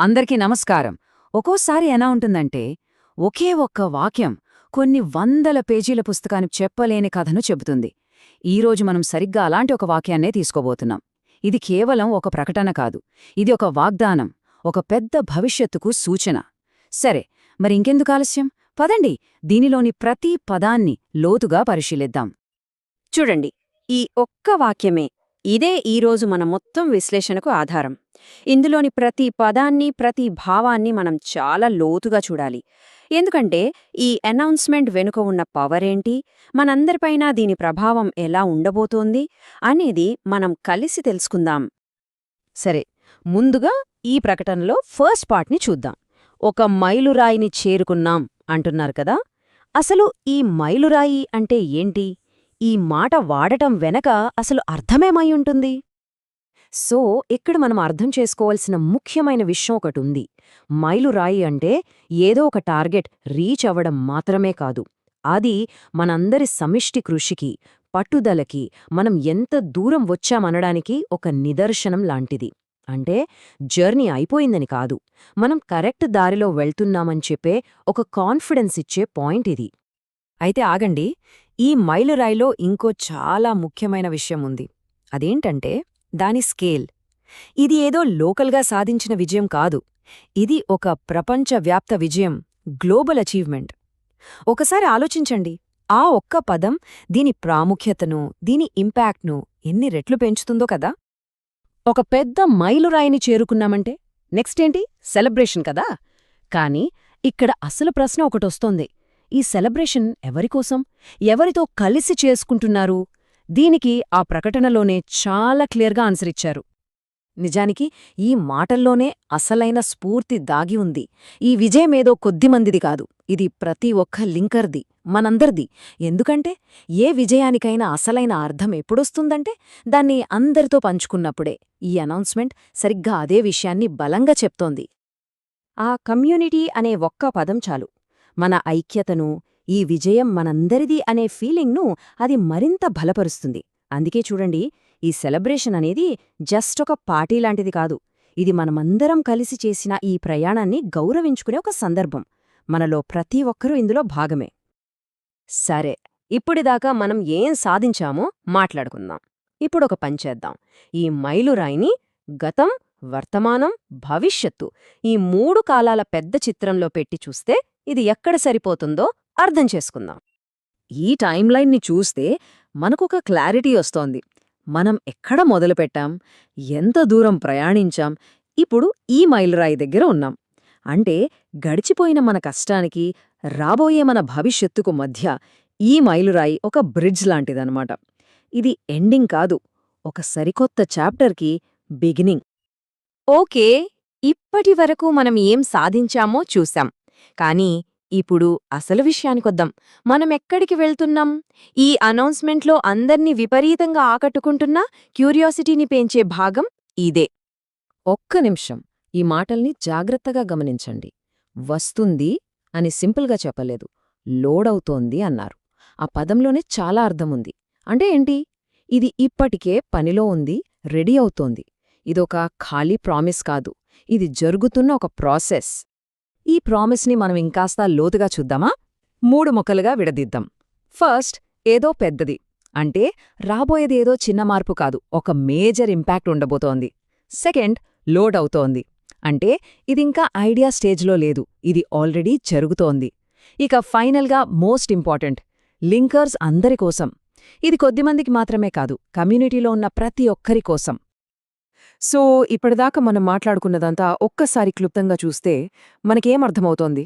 అందరికీ నమస్కారం. ఒక్కోసారి ఎలా ఉంటుందంటే, ఒకే ఒక్క వాక్యం కొన్ని వందల పేజీల పుస్తకాన్ని చెప్పలేని కథను చెబుతుంది. ఈరోజు మనం సరిగ్గా అలాంటి ఒక వాక్యాన్నే తీసుకోబోతున్నాం. ఇది కేవలం ఒక ప్రకటన కాదు. ఇది ఒక వాగ్దానం, ఒక పెద్ద భవిష్యత్తుకు సూచన. సరే, మరి ఇంకెందుకు ఆలస్యం? పదండి, దీనిలోని ప్రతి పదాన్ని లోతుగా పరిశీలిద్దాం. చూడండి, ఈ ఒక్క వాక్యమే ఇదే ఈరోజు మన మొత్తం విశ్లేషణకు ఆధారం. ఇందులోని ప్రతి పదాన్ని, ప్రతి భావాన్ని మనం చాలా లోతుగా చూడాలి. ఎందుకంటే ఈ అనౌన్స్మెంట్ వెనుక ఉన్న పవరేంటి, మనందరిపైన దీని ప్రభావం ఎలా ఉండబోతోంది అనేది మనం కలిసి తెలుసుకుందాం. సరే, ముందుగా ఈ ప్రకటనలో ఫస్ట్ పార్ట్ని చూద్దాం. ఒక మైలురాయిని చేరుకున్నాం అంటున్నారు కదా. అసలు ఈ మైలురాయి అంటే ఏంటి? ఈ మాట వాడటం వెనక అసలు అర్థమేమై ఉంటుంది? సో ఇక్కడ మనం అర్థం చేసుకోవాల్సిన ముఖ్యమైన విషయం ఒకటుంది. మైలురాయి అంటే ఏదో ఒక టార్గెట్ రీచ్ అవ్వడం మాత్రమే కాదు. అది మనందరి సమిష్టి కృషికి, పట్టుదలకి, మనం ఎంత దూరం వచ్చామనడానికి ఒక నిదర్శనం లాంటిది. అంటే జర్నీ అయిపోయిందని కాదు, మనం కరెక్ట్ దారిలో వెళ్తున్నామని చెప్పే ఒక కాన్ఫిడెన్స్ ఇచ్చే పాయింట్ ఇది. అయితే ఆగండి, ఈ మైలురాయిలో ఇంకో చాలా ముఖ్యమైన విషయం ఉంది. అదేంటంటే దాని స్కేల్. ఇది ఏదో లోకల్గా సాధించిన విజయం కాదు. ఇది ఒక ప్రపంచవ్యాప్త విజయం, గ్లోబల్ అచీవ్మెంట్. ఒకసారి ఆలోచించండి, ఆ ఒక్క పదం దీని ప్రాముఖ్యతను, దీని ఇంపాక్ట్ను ఎన్ని రెట్లు పెంచుతుందో కదా. ఒక పెద్ద మైలురాయిని చేరుకున్నామంటే నెక్స్ట్ ఏంటి? సెలబ్రేషన్ కదా. కానీ ఇక్కడ అసలు ప్రశ్న ఒకటొస్తోంది. ఈ సెలబ్రేషన్ ఎవరికోసం, ఎవరితో కలిసి చేసుకుంటున్నారు? దీనికి ఆ ప్రకటనలోనే చాలా క్లియర్గా ఆన్సర్ ఇచ్చారు. నిజానికి ఈ మాటల్లోనే అసలైన స్ఫూర్తి దాగి ఉంది. ఈ విజయమేదో కొద్దిమందిది కాదు, ఇది ప్రతి ఒక్క లింకర్ది, మనందర్ది. ఎందుకంటే ఏ విజయానికైనా అసలైన అర్థం ఎప్పుడొస్తుందంటే దాన్ని అందరితో పంచుకున్నప్పుడే. ఈ అనౌన్స్మెంట్ సరిగ్గా అదే విషయాన్ని బలంగా చెప్తోంది. ఆ కమ్యూనిటీ అనే ఒక్క పదం చాలు. మన ఐక్యతను, ఈ విజయం మనందరిది అనే ఫీలింగ్ను అది మరింత బలపరుస్తుంది. అందుకే చూడండి, ఈ సెలబ్రేషన్ అనేది జస్ట్ ఒక పార్టీ లాంటిది కాదు. ఇది మనమందరం కలిసి చేసిన ఈ ప్రయాణాన్ని గౌరవించుకునే ఒక సందర్భం. మనలో ప్రతి ఒక్కరూ ఇందులో భాగమే. సరే, ఇప్పుడిదాకా మనం ఏం సాధించామో మాట్లాడుకుందాం. ఇప్పుడొక పనిచేద్దాం. ఈ మైలురాయిని గతం, వర్తమానం, భవిష్యత్తు ఈ 3 కాలాల పెద్ద చిత్రంలో పెట్టి చూస్తే ఇది ఎక్కడ సరిపోతుందో అర్థం చేసుకుందాం. ఈ టైంలైన్ని చూస్తే మనకొక క్లారిటీ వస్తోంది. మనం ఎక్కడ మొదలుపెట్టాం, ఎంత దూరం ప్రయాణించాం, ఇప్పుడు ఈ మైలురాయి దగ్గర ఉన్నాం. అంటే గడిచిపోయిన మన కష్టానికి, రాబోయే మన భవిష్యత్తుకు మధ్య ఈ మైలురాయి ఒక బ్రిడ్జ్ లాంటిదనమాట. ఇది ఎండింగ్ కాదు, ఒక సరికొత్త చాప్టర్కి బిగినింగ్. ఓకే, ఇప్పటివరకు మనం ఏం సాధించామో చూశాం. కానీ ఇప్పుడు అసలు విషయానికొద్దాం. మనమెక్కడికి వెళ్తున్నాం? ఈ అనౌన్స్మెంట్లో అందర్నీ విపరీతంగా ఆకట్టుకుంటున్నా క్యూరియాసిటీని పెంచే భాగం ఇదే. ఒక్క నిమిషం ఈ మాటల్ని జాగ్రత్తగా గమనించండి. వస్తుంది అని సింపుల్గా చెప్పలేదు, లోడవుతోంది అన్నారు. ఆ పదంలోనే చాలా అర్థముంది. అంటే ఏంటి? ఇది ఇప్పటికే పనిలో ఉంది, రెడీ అవుతోంది. ఇదొక ఖాళీ ప్రామిస్ కాదు, ఇది జరుగుతున్న ఒక ప్రాసెస్. ఈ ప్రామిస్ని మనం ఇంకాస్త లోతుగా చూద్దామా? 3 ముక్కలుగా విడదీద్దాం. ఫస్ట్, ఏదో పెద్దది. అంటే రాబోయేది ఏదో చిన్న మార్పు కాదు, ఒక మేజర్ ఇంపాక్ట్ ఉండబోతోంది. సెకండ్, లోడ్ అవుతోంది. అంటే ఇదింకా ఐడియా స్టేజ్లో లేదు, ఇది ఆల్రెడీ జరుగుతోంది. ఇక ఫైనల్గా మోస్ట్ ఇంపార్టెంట్, లింకర్స్ అందరికోసం. ఇది కొద్దిమందికి మాత్రమే కాదు, కమ్యూనిటీలో ఉన్న ప్రతి ఒక్కరి కోసం. సో ఇప్పటిదాకా మనం మాట్లాడుకున్నదంతా ఒక్కసారి క్లుప్తంగా చూస్తే మనకేమర్థమవుతోంది?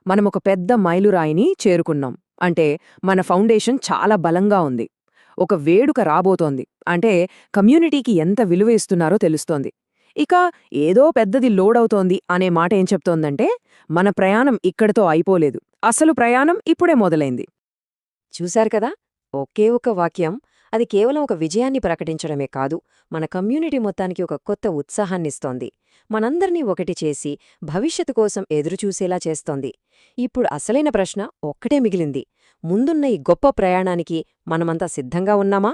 మనమొక పెద్ద మైలురాయిని చేరుకున్నాం. అంటే మన ఫౌండేషన్ చాలా బలంగా ఉంది. ఒక వేడుక రాబోతోంది. అంటే కమ్యూనిటీకి ఎంత విలువ ఇస్తున్నారో తెలుస్తోంది. ఇక ఏదో పెద్దది లోడవుతోంది అనే మాట ఏం చెప్తోందంటే మన ప్రయాణం ఇక్కడితో అయిపోలేదు, అసలు ప్రయాణం ఇప్పుడే మొదలైంది. చూశారు కదా, ఒకే ఒక వాక్యం అది కేవలం ఒక విజయాన్ని ప్రకటించడమే కాదు, మన కమ్యూనిటీ మొత్తానికి ఒక కొత్త ఉత్సాహాన్నిస్తోంది. మనందర్నీ ఒకటి చేసి భవిష్యత్తు కోసం ఎదురుచూసేలా చేస్తోంది. ఇప్పుడు అసలైన ప్రశ్న ఒక్కటే మిగిలింది. ముందున్న ఈ గొప్ప ప్రయాణానికి మనమంతా సిద్ధంగా ఉన్నామా?